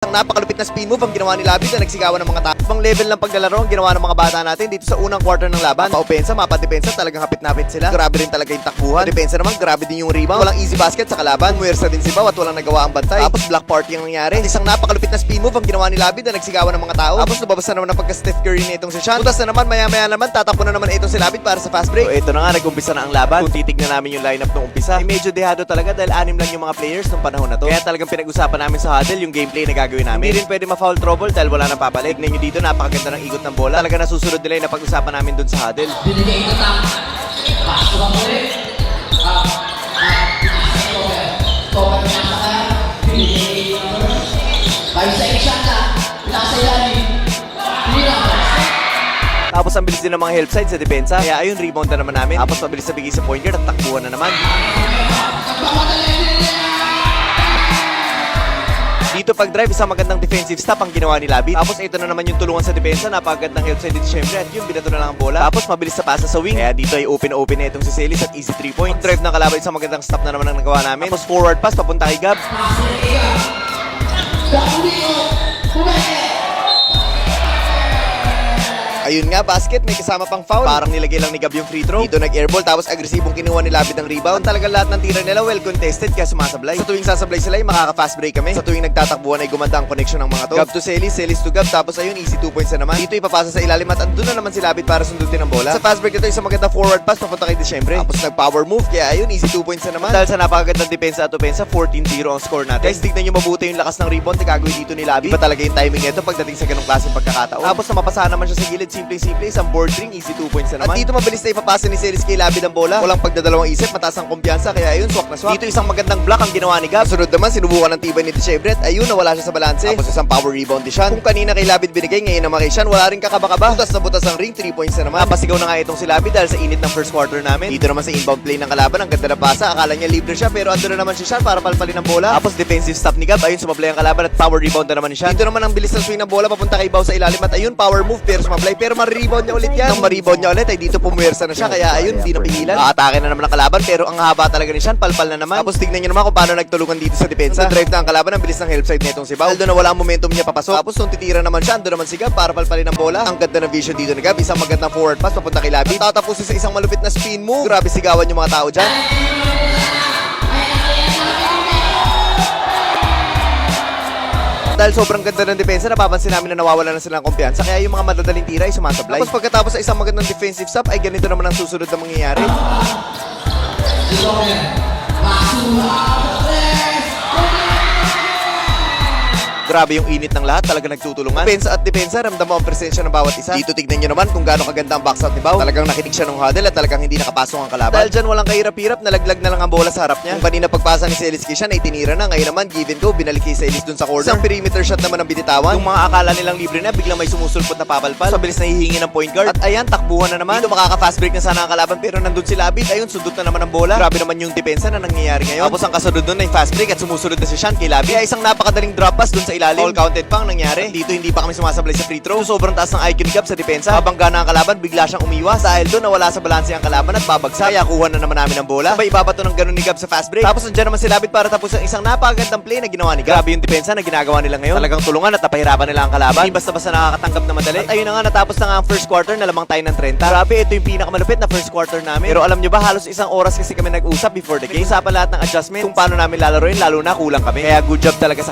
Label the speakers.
Speaker 1: Ang napakalupit na spin move ang ginawa ni Labid na nagsigawan ng mga tao. Ibang level ng paglalaro ang ginawa ng mga bata natin dito sa unang quarter ng laban. Mapa-opensa, mapa-depensa, talagang hapit-napit sila. Grabe rin talaga yung takbuhan. Depensa naman, grabe din yung rebound. Walang easy basket sa kalaban. Muwersa din si Bao at walang nagawa ang bantay. Tapos black party ang nangyari. At isang napakalupit na spin move ang ginawa ni Labid na nagsigawan ng mga tao. Tapos lumabas na naman ang pagka-Steph Curry na itong si Sean. Tutas na naman, maya-maya naman, tatakbo na naman itong si Labid para sa fast break. So ito na nga, nag-umpisa na ang laban. Kung titignan namin yung lineup nung umpisa, medyo dehado talaga dahil 6 lang yung mga players nung panahon na to. Kaya talagang pinag-usapan namin sa huddle yung gameplay na gagawin namin. Hindi rin pwede ma-foul trouble dahil wala nang papalit. Tignan nyo dito, napakaganda ng ikot ng bola. Talaga nasusunod nila yung napag-usapan namin dun sa huddle.
Speaker 2: Binigay ito tama. Pasok ang muli. Cover niya sa kaya. Binigay ito. Bayo sa isang na. Pinasa ilalim.
Speaker 1: Tapos ang bilis din ng mga help side sa depensa. Kaya ayun, rebound na naman namin. Tapos mabilis na bigay sa point guard at takbuhan na naman. Dito pag-drive, isang magandang defensive stop ang ginawa ni Labid. Tapos ito na naman yung tulungan sa depensa. Napakagandang help side dito syempre. At yun, binato na lang ang bola. Tapos mabilis sa pasa sa wing. Kaya dito ay open na itong si Celis at easy 3 point. Drive ng kalaban, isang magandang stop na naman ang nagawa namin. Tapos forward pass, papunta kay Gab. Ayun nga, basket, may kasama pang foul. Parang nilagay lang ni Gab yung free throw. Dito nag-airball, tapos agresibong kinuha ni Labid ang rebound. Talagang lahat ng tira nila well contested kaya sumasablay. Sa tuwing sasablay sila, ay makaka-fast break kami. Sa tuwing nagtatakbuhan ay gumanda ang connection ng mga to. Gab to Celis, Celis to Gab, tapos ayun, easy 2 points na naman. Dito ipapasa sa ilalim at andun na naman si Labid para sundutin ang bola. Sa fast break ito, isang maganda forward pass papunta kay Desyembre. Tapos nag-power move, kaya ayun, easy 2 points na naman. Dahil sa napakagandang depensa at opensa, 14-0 ang score natin. Guys, tignan nyo mabuti yung lakas ng rebound na gagawin dito ni Labid. Iba talaga yung timing nito pagdating sa ganung klaseng pagkakataon. Tapos na mapasahan naman siya sa gilid, simple-simple, isang board ring, easy 2 points na naman. At dito mabilis na ipapasa ni Celis kay Labid ang bola. Walang pagdadalawang isip, mataas ang kumpiyansa, kaya ayun, swak na swak. Dito isang magandang block ang ginawa ni Gab. Sunod naman, sinubukan ng tibay ni Desyembre at ayun, nawala siya sa balanse. Tapos isang power rebound ni Sean. Kung kanina kay Labid binigay, ngayon naman kay Sean, wala rin kakaba-kaba. Butas na butas ang ring, 3 points na naman. Napasigaw na nga itong si Labid dahil sa init ng first quarter namin. Dito naman sa inbound play ng kalaban, ang ganda na pasa. Akala niya libre siya, pero ando na naman si Sean para palpalin ang bola. Tapos defensive stop ni Gab, ayun, sumablay ang kalaban at power rebound na naman ni Sean. Dito naman ang bilis ng swing ng bola papunta kay Bao sa ilalim at ayun, power move, pero sumablay. Pero ma-rebound niya ulit yan. Nang ma-rebound niya ulit ay dito pumuwersa na siya, kaya ayun, hindi napigilan. Aatake na naman ang kalaban, pero ang haba talaga ni Sean, palpal na naman. Tapos tignan niyo naman kung paano nagtulungan dito sa depensa. Drive na ang kalaban, ang bilis ng help side nitong si Bao. Doon na wala ang momentum niya papasok. Tapos nung titira naman siya, doon naman si Gab para palpalin ang bola. Ang ganda ng vision dito ni Gab, isang magandang forward pass papunta kay Labid. Tatapusin sa isang malupit na spin move. Grabe sigawan yung mga tao dyan. Dahil sobrang ganda ng depensa, napapansin namin na nawawala na sila ng kumpiyansa, kaya yung mga madadaling tira ay sumasablay. Tapos pagkatapos sa isang magandang defensive stop, ay ganito naman ang susunod na mangyayari. Grabe yung init ng lahat, talaga nagtutulungan. Depensa at depensa, ramdam mo ang presensya ng bawat isa. Dito tignan nyo naman kung gaano kaganda ang box out ni Bao. Talagang nakinig siya ng huddle at talagang hindi nakapasok ang kalaban. Dahil dyan walang kahirap-hirap, nalaglag na lang ang bola sa harap niya. Kung kanina pagpasa ni Celis kay Sean ay tinira na, ngayon naman give and go, binalik kay Celis dun sa corner. Isang perimeter shot naman ang binitawan. Yung mga akala nilang libre na, biglang may sumusulpot na papalpal. Sa bilis na hihingi ng point guard. At ayan, takbuhan na naman. Dito makaka-fast break na sana ang kalaban, pero nandun si Labid. Ayun, sundot na naman ang bola. Grabe naman yung depensa na nangyayari ngayon. Tapos ang kasunod dun ay fast break at sumusunod na si Sean kay Labid. Kaya isang napakadaling drop pass dun sa ilalim. All counted pa ang nangyari. Dito hindi pa kami sumasablay sa free throw. So, sobrang taas ng IQ ni Gab sa depensa. Habang gana ang kalaban, bigla siyang umiwas. Dahil doon nawala sa balanse ang kalaban at babagsak. Kaya kuha na naman namin ang bola. Sabay ibabato ng ganun ni Gab sa fast break. Tapos nandiyan naman si Labid para tapos ang isang napakagandang play na ginawa ni Gab. Grabe yung depensa na ginagawa nila ngayon. Talagang tulungan at napahirapan nila ang kalaban. Hindi basta-basta nakakatanggap na madali. At ayun na nga, natapos na nga ang first quarter na lamang tayo ng 30. Grabe, ito yung pinakamalupit na first quarter namin. Pero alam nyo ba, halos isang oras kasi kami nag-usap before the game. Usapan lahat ng adjustment kung paano namin lalaroin, lalo na kulang kami. Kaya good job talaga sa